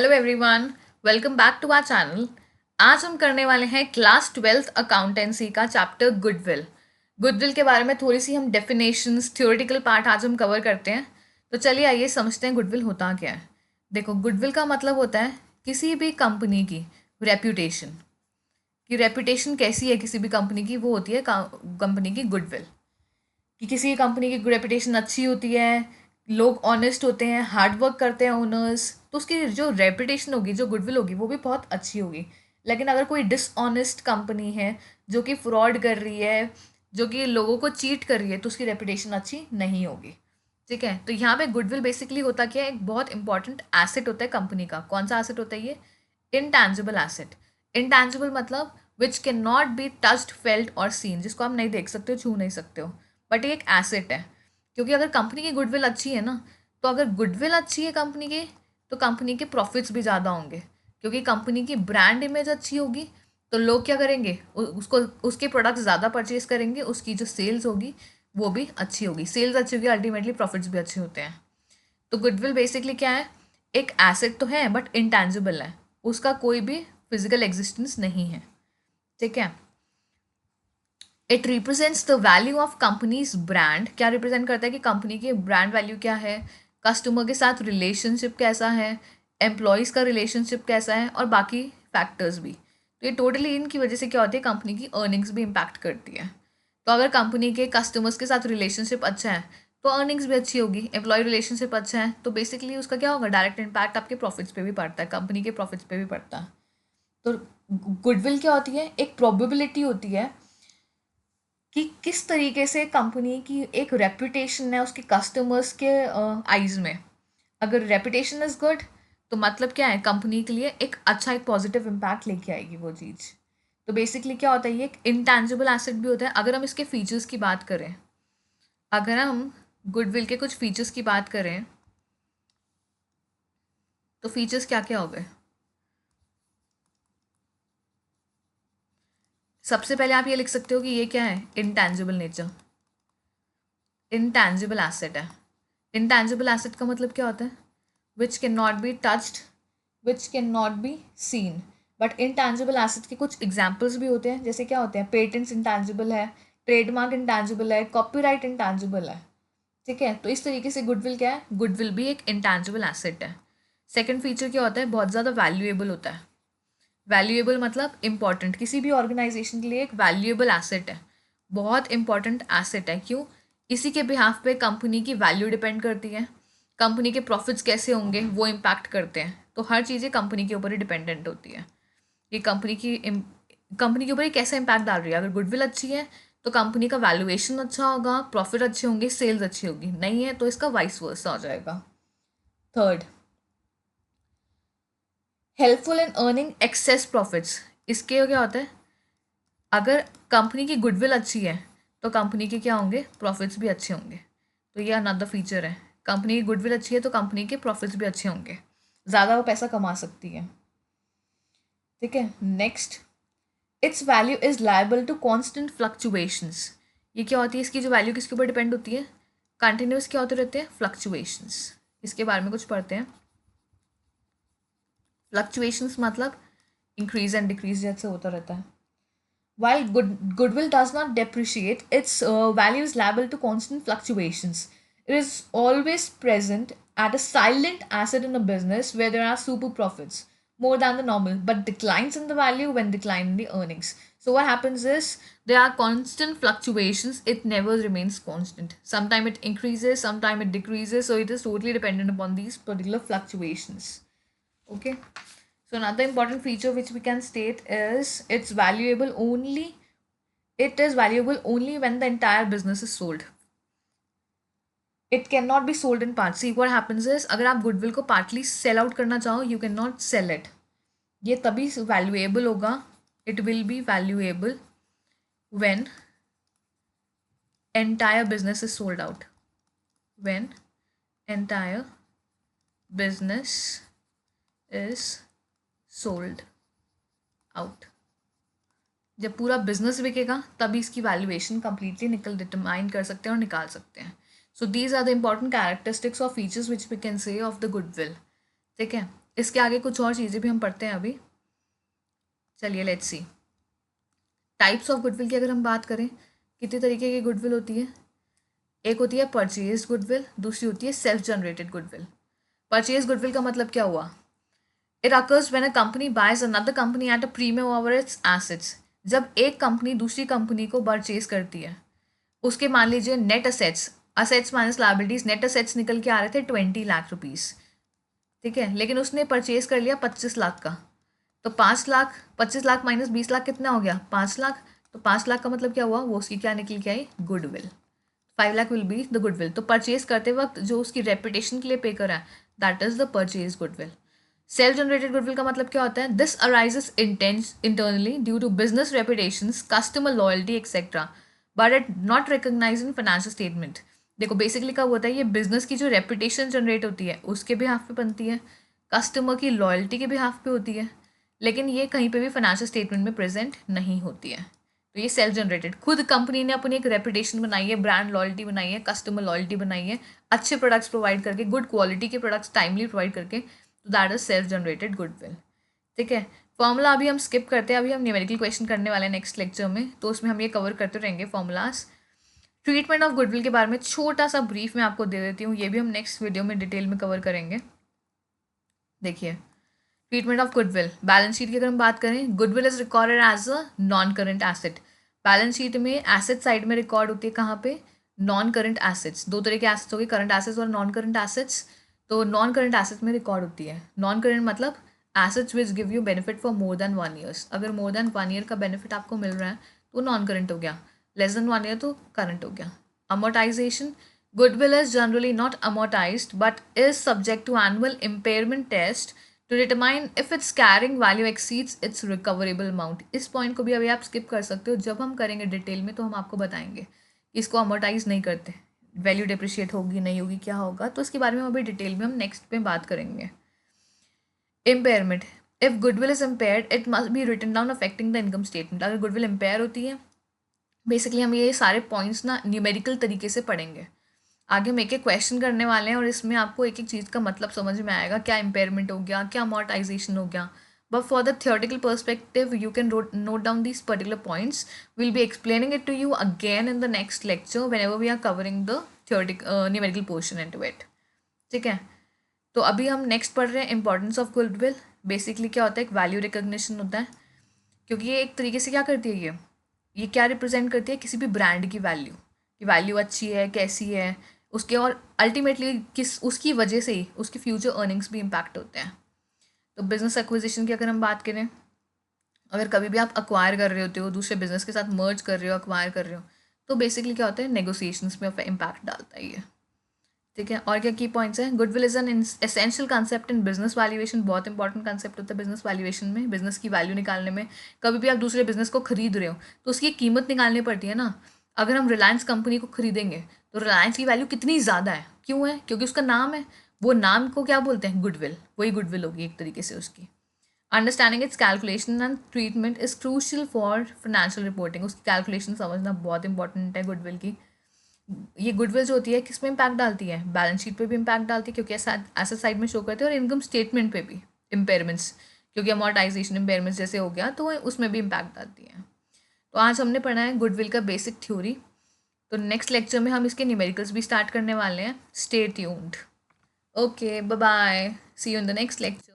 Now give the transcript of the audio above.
Hello everyone, welcome back to our channel. आज हम करने वाले हैं क्लास 12th अकाउंटेंसी का चैप्टर गुडविल। गुडविल के बारे में थोड़ी सी हम डेफिनेशंस, थ्योरेटिकल पार्ट आज हम कवर करते हैं। तो चलिए आइए समझते हैं गुडविल होता क्या है। देखो, गुडविल का मतलब होता है किसी भी कंपनी की रेप्यूटेशन। कि रेप्यूटेशन कैसी है किसी भी कंपनी की, वो होती है कंपनी की गुडविल। कि किसी कंपनी की रेपुटेशन अच्छी होती है, लोग ऑनेस्ट होते हैं, हार्ड वर्क करते हैं ओनर्स, तो उसकी जो रेपुटेशन होगी, जो गुडविल होगी, वो भी बहुत अच्छी होगी। लेकिन अगर कोई डिसऑनेस्ट कंपनी है, जो कि फ्रॉड कर रही है, जो कि लोगों को चीट कर रही है, तो उसकी रेपुटेशन अच्छी नहीं होगी। ठीक है, तो यहाँ पे गुडविल बेसिकली होता क्या है, एक बहुत इंपॉर्टेंट एसेट होता है कंपनी का। कौन सा एसेट होता है ये? Intangible asset. इनटैंजिबल मतलब which can not be touched, felt और सीन, जिसको आप नहीं देख सकते हो, छू नहीं सकते हो, बट ये एक एसेट है। क्योंकि अगर कंपनी की गुडविल अच्छी है ना, तो अगर गुडविल अच्छी है कंपनी की, तो कंपनी के प्रॉफिट्स भी ज़्यादा होंगे। क्योंकि कंपनी की ब्रांड इमेज अच्छी होगी, तो लोग क्या करेंगे, उसको, उसके प्रोडक्ट्स ज़्यादा परचेज करेंगे, उसकी जो सेल्स होगी वो भी अच्छी होगी। सेल्स अच्छी होगी, अल्टीमेटली प्रॉफिट्स भी अच्छे होते हैं। तो गुडविल बेसिकली क्या है? एक एसेट तो है बट इंटेंजिबल है, उसका कोई भी फिजिकल एग्जिस्टेंस नहीं है। ठीक है। It represents the value of companies brand. क्या रिप्रेजेंट करता है कि कंपनी की ब्रांड वैल्यू क्या है, कस्टमर के साथ रिलेशनशिप कैसा है, एम्प्लॉयज़ का रिलेशनशिप कैसा है, और बाकी फैक्टर्स भी। तो ये टोटली इनकी वजह से क्या होती है, कंपनी की अर्निंग्स भी इम्पैक्ट करती है। तो अगर कंपनी के कस्टमर्स के साथ रिलेशनशिप अच्छा है, तो अर्निंग्स भी अच्छी होगी। एम्प्लॉय रिलेशनशिप अच्छा है, तो बेसिकली उसका क्या होगा, डायरेक्ट इम्पैक्ट आपके प्रॉफिट्स पे भी पड़ता है, कंपनी के प्रॉफिट्स पे भी पड़ता है। तो गुडविल क्या होती है, एक प्रोबेबिलिटी होती है कि किस तरीके से कंपनी की एक रेपुटेशन है उसके कस्टमर्स के आइज में। अगर रेपुटेशन इज गुड, तो मतलब क्या है, कंपनी के लिए एक अच्छा, एक पॉजिटिव इम्पैक्ट लेके आएगी वो चीज़। तो बेसिकली क्या होता है, ये एक इंटैंजिबल एसेट भी होता है। अगर हम इसके फीचर्स की बात करें, अगर हम गुडविल के कुछ फीचर्स की बात करें, तो फीचर्स क्या क्या हो गए? सबसे पहले आप ये लिख सकते हो कि ये क्या है, इंटैंजिबल नेचर, इंटैंजिबल एसेट है। इंटैंजिबल एसेट का मतलब क्या होता है? Which can not be touched, which can not be seen. But intangible asset के कुछ एग्जाम्पल्स भी होते हैं, जैसे क्या होते हैं, पेटेंट्स इंटैंजिबल है, ट्रेडमार्क इंटैंजिबल है, कॉपीराइट इंटैंजिबल है। ठीक है, तो इस तरीके से गुडविल क्या है, गुडविल भी एक इंटैंजिबल एसेट है। सेकंड फीचर क्या होता है, बहुत ज़्यादा वैल्यूएबल होता है। वैल्यूएबल मतलब इंपॉर्टेंट, किसी भी ऑर्गेनाइजेशन के लिए एक वैल्यूएबल एसेट है, बहुत इंपॉर्टेंट एसेट है। क्यों? इसी के बिहाफ पे कंपनी की वैल्यू डिपेंड करती है, कंपनी के प्रॉफिट्स कैसे होंगे वो इम्पैक्ट करते हैं। तो हर चीज़ें कंपनी के ऊपर ही डिपेंडेंट होती है। ये कंपनी के ऊपर ही कैसा इम्पैक्ट डाल रही है। अगर गुडविल अच्छी है, तो कंपनी का वैल्यूएशन अच्छा होगा, प्रॉफिट अच्छे होंगे, सेल्स अच्छी होगी। नहीं है तो इसका वाइस वर्सा हो जाएगा। Third, helpful in earning excess profits. इसके क्या होता है, अगर कंपनी की गुडविल अच्छी है, तो कंपनी के क्या होंगे, प्रॉफिट्स भी अच्छे होंगे। तो ये अनदर फीचर है, कंपनी की गुडविल अच्छी है तो कंपनी के प्रॉफिट्स भी अच्छे होंगे, ज़्यादा वो पैसा कमा सकती है। ठीक है, next, it's value is liable to constant fluctuations. ये क्या होती है, इसकी जो वैल्यू किसके ऊपर डिपेंड होती है, कंटिन्यूस क्या होते रहते हैं, फ्लक्चुएशंस। इसके बारे में कुछ पढ़ते हैं। फ्लक्चुएशंस मतलब इंक्रीज एंड डिक्रीज जैसे होता रहता है। While goodwill does not depreciate, its value is liable to constant fluctuations. It is always present at a silent asset in a business where there are super profits more than the normal, but declines in the value when decline in the earnings. So what happens is there are constant fluctuations. It never remains constant. Sometimes it increases, sometimes it decreases. So it is totally dependent upon these particular fluctuations. Okay. So another important feature which we can state is it is valuable only when the entire business is sold. It cannot be sold in parts. See what happens is, अगर आप goodwill को partly cell out करना चाहो, you can not sell it. ये तभी valuable होगा, it will be valuable when entire business is sold out. When entire business is sold out. जब पूरा बिजनेस बिकेगा तभी इसकी वैल्यूएशन कंप्लीटली डिटरमाइन कर सकते हैं और निकाल सकते हैं। So these are the important characteristics of features which we can say of the goodwill. ठीक है, इसके आगे कुछ और चीज़ें भी हम पढ़ते हैं अभी। चलिए let's see. Types of goodwill की अगर हम बात करें, कितने तरीके की गुडविल होती है। एक होती है परचेज गुडविल, दूसरी होती है self generated goodwill. Purchase goodwill का मतलब क्या हुआ? It occurs when a company boys another company at a premium over its assets. जब एक कंपनी दूसरी कंपनी को परचेज करती है, उसके मान लीजिए net assets, assets minus liabilities, net assets निकल के आ रहे थे 20 लाख रुपीज़, ठीक है, लेकिन उसने परचेज कर लिया 25 लाख का। तो 5 लाख, 25 लाख माइनस 20 लाख कितना हो गया? 5 लाख। तो 5 लाख का मतलब क्या हुआ? वो उसकी क्या निकल के आई? Goodwill. 5 lakh will be the goodwill. तो परचेज करते वक्त जो उसकी रेपुटेशन के लिए पे करा है, that is the purchase goodwill. Self generated goodwill का मतलब क्या होता है? This arises internally due to business reputations, customer loyalty etcetera, but it not recognise in financial statement. देखो बेसिकली क्या होता है, ये बिजनेस की जो रेपुटेशन जनरेट होती है उसके भी हाफ पे बनती है, कस्टमर की लॉयल्टी के भी हाफ पे होती है, लेकिन ये कहीं पे भी फाइनेंशियल स्टेटमेंट में प्रेजेंट नहीं होती है। तो ये सेल्फ जनरेटेड, खुद कंपनी ने अपनी एक रेपुटेशन बनाई है, ब्रांड लॉयल्टी बनाई है, कस्टमर लॉयल्टी बनाई है, अच्छे प्रोडक्ट्स प्रोवाइड करके, गुड क्वालिटी के प्रोडक्ट्स टाइमली प्रोवाइड करके, तो that is self generated goodwill. ठीक है, फॉर्मूला अभी हम स्किप करते हैं, अभी हम न्यूमेरिकल क्वेश्चन करने वाले हैं नेक्स्ट लेक्चर में, तो उसमें हम ये कवर करते रहेंगे फॉर्मूलाज। ट्रीटमेंट ऑफ गुडविल के बारे में छोटा सा ब्रीफ मैं आपको दे देती हूँ, ये भी हम नेक्स्ट वीडियो में डिटेल में कवर करेंगे। देखिए, treatment of goodwill, balance sheet की अगर हम बात करें, goodwill is recorded as a non current asset. Balance sheet में एसेट साइड में रिकॉर्ड होती है कहाँ पे? Non current assets. दो तरह के एसेट्स हो गए, करंट एसेट्स और नॉन करंट एसेट्स। तो नॉन करंट एसेट्स में रिकॉर्ड होती है। नॉन करंट मतलब assets which give you benefit for more than 1 years. अगर मोर देन 1 ईयर का बेनिफिट आपको मिल रहा है तो नॉन करंट हो गया, लेस देन 1 ईयर तो करंट हो गया। Amortisation, goodwill is generally not amortized but is subject to annual impairment test to determine if its carrying value exceeds its recoverable amount। इस पॉइंट को भी अभी आप स्किप कर सकते हो, जब हम करेंगे डिटेल में तो हम आपको बताएंगे कि इसको अमोर्टाइज नहीं करते, वैल्यू डिप्रिशिएट होगी नहीं होगी क्या होगा, तो इसके बारे में अभी डिटेल में हम नेक्स्ट में बात करेंगे। Impairment, if goodwill is impaired it must be written down affecting the income statement. अगर गुडविल इम्पेयर होती है, बेसिकली हम ये सारे पॉइंट्स ना न्यूमेरिकल तरीके से पढ़ेंगे। आगे हम एक एक क्वेश्चन करने वाले हैं और इसमें आपको एक एक चीज़ का मतलब समझ में आएगा, क्या इम्पेयरमेंट हो गया, क्या अमोर्टाइजेशन हो गया। But for the theoretical perspective you can note down these particular points, will be explaining it to you again in the next lecture whenever we are covering the theoretic numerical portion into it. ठीक है, तो अभी हम next पढ़ रहे हैं importance of goodwill. Basically क्या होता है, एक वैल्यू रिकग्निशन होता है, क्योंकि ये एक तरीके से क्या करती है, ये क्या रिप्रेजेंट करती है? किसी भी ब्रांड की वैल्यू, कि वैल्यू अच्छी है कैसी है उसके, और अल्टीमेटली किस उसकी वजह से ही उसके फ्यूचर अर्निंग्स भी इम्पैक्ट होते हैं। तो बिजनेस एक्विजिशन की अगर हम बात करें, अगर कभी भी आप अक्वायर कर रहे होते हो, दूसरे बिजनेस के साथ मर्ज कर रहे हो, अक्वायर कर रहे हो, तो बेसिकली क्या होता है, नेगोशिएशंस में इम्पैक्ट डालता है ये। ठीक है, और क्या की पॉइंट्स हैं? Goodwill is an essential concept in business valuation. बहुत इंपॉर्टेंट कंसेप्ट होता है बिजनेस वैल्यूएशन में, बिजनेस की वैल्यू निकालने में। कभी भी आप दूसरे बिजनेस को खरीद रहे हो तो उसकी कीमत निकालनी पड़ती है ना। अगर हम रिलायंस कंपनी को खरीदेंगे तो रिलायंस की वैल्यू कितनी ज़्यादा है, क्यों है? क्योंकि उसका नाम है, वो नाम को क्या बोलते हैं? गुडविल। वही गुडविल होगी एक तरीके से उसकी। Understanding its calculation and treatment is crucial for financial reporting. उसकी कैलकुलेशन समझना बहुत इंपॉर्टेंट है गुडविल की। ये गुडविल जो होती है किस में इम्पैक्ट डालती है? बैलेंस शीट पे भी इम्पैक्ट डालती है, क्योंकि एसेट साइड में शो करते हैं, और इनकम स्टेटमेंट पे भी इम्पेयरमेंट्स, क्योंकि अमोर्टाइजेशन इम्पेयरमेंट्स जैसे हो गया तो उसमें भी इम्पैक्ट डालती है। तो आज हमने पढ़ा है गुडविल का बेसिक थ्योरी। तो नेक्स्ट लेक्चर में हम इसके न्यूमेरिकल्स भी स्टार्ट करने वाले हैं। Stay tuned. Okay, bye bye, see you in the next lecture.